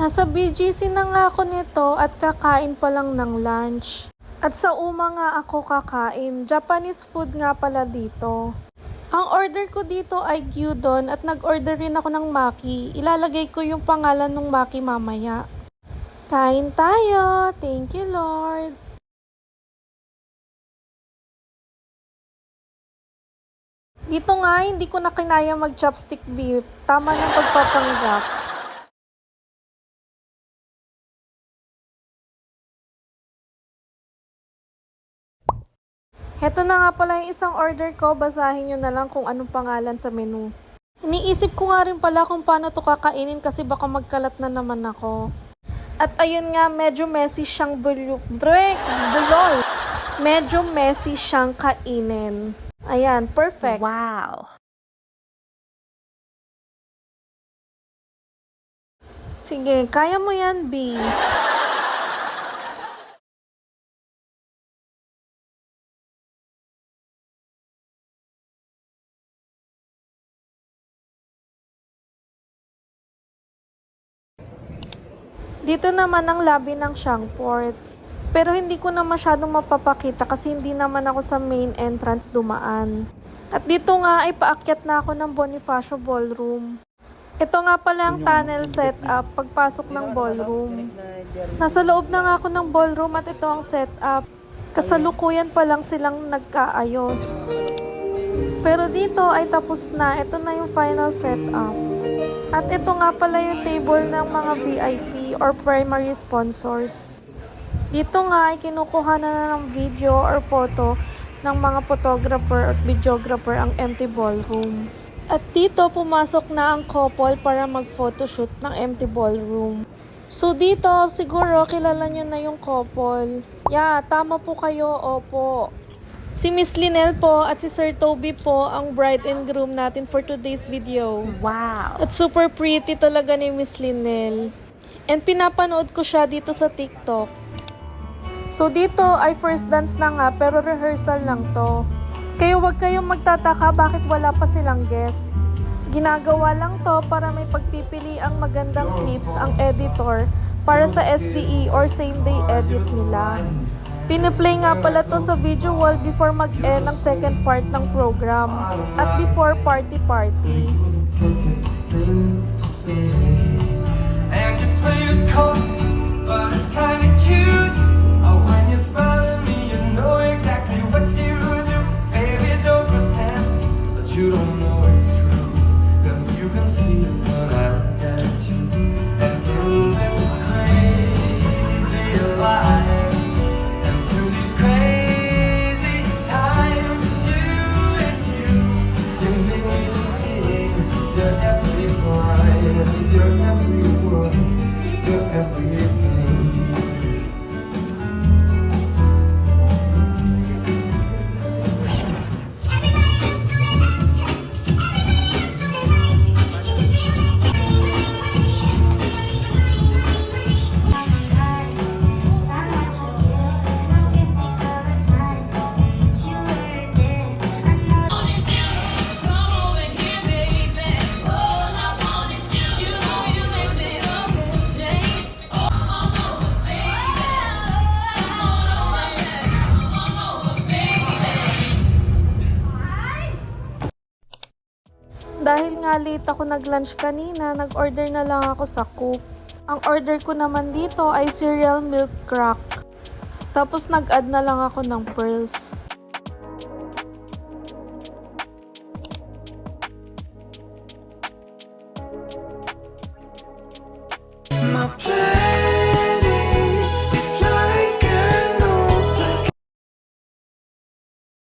Nasa BGC na nga ako nito at kakain pa lang ng lunch. At sa uma nga ako kakain, Japanese food nga pala dito. Ang order ko dito ay gyudon at nag-order rin ako ng maki. Ilalagay ko yung pangalan ng maki mamaya. Kain tayo! Thank you, Lord! Dito nga, hindi ko na kinaya mag-chopstick beef. Tama ng pagpapanggap. Heto na nga pala yung isang order ko. Basahin nyo na lang kung anong pangalan sa menu. Iniisip ko nga rin pala kung paano to kakainin kasi baka magkalat na naman ako. At ayun nga, medyo messy siyang bulol. Medyo messy siyang kainin. Ayan, perfect. Wow. Sige, kaya mo yan, B. Dito naman ang lobby ng Shangport. Pero hindi ko na masyadong mapapakita kasi hindi naman ako sa main entrance dumaan. At dito nga ay paakyat na ako ng Bonifacio Ballroom. Ito nga pala ang tunnel setup pagpasok ng ballroom. Nasa loob na nga ako ng ballroom at ito ang setup. Kasalukuyan pa lang silang nagkaayos. Pero dito ay tapos na. Ito na yung final setup. At ito nga pala yung table ng mga VIP or primary sponsors. Dito nga ay kinukuha na ng video or photo ng mga photographer at videographer ang empty ballroom. At dito pumasok na ang couple para mag-photoshoot ng empty ballroom. So dito siguro kilala nyo na yung couple. Yeah, tama po kayo, opo. Si Miss Linel po at si Sir Toby po ang bride and groom natin for today's video. Wow. At super pretty talaga ni Miss Linel. And pinapanood ko siya dito sa TikTok. So dito ay first dance na nga pero rehearsal lang to. Kaya wag kayong magtataka bakit wala pa silang guest. Ginagawa lang to para may pagpipili ang magandang clips ang editor para sa SDE or same day edit nila. Piniplay nga pala to sa video wall before mag-end ang second part ng program at before party-party. And you play it cold, but it's kinda cute. Oh, when you smile at me, you know exactly what you do. Baby, don't pretend that you don't know it's true. 'Cause you can see it when I look at you. And in this crazy life, and through these crazy times, it's you. You make me sing your every line, your every word, your everything. Dahil nga late ako nag-lunch kanina, nag-order na lang ako sa Coop. Ang order ko naman dito ay cereal milk crack. Tapos nag-add na lang ako ng pearls. My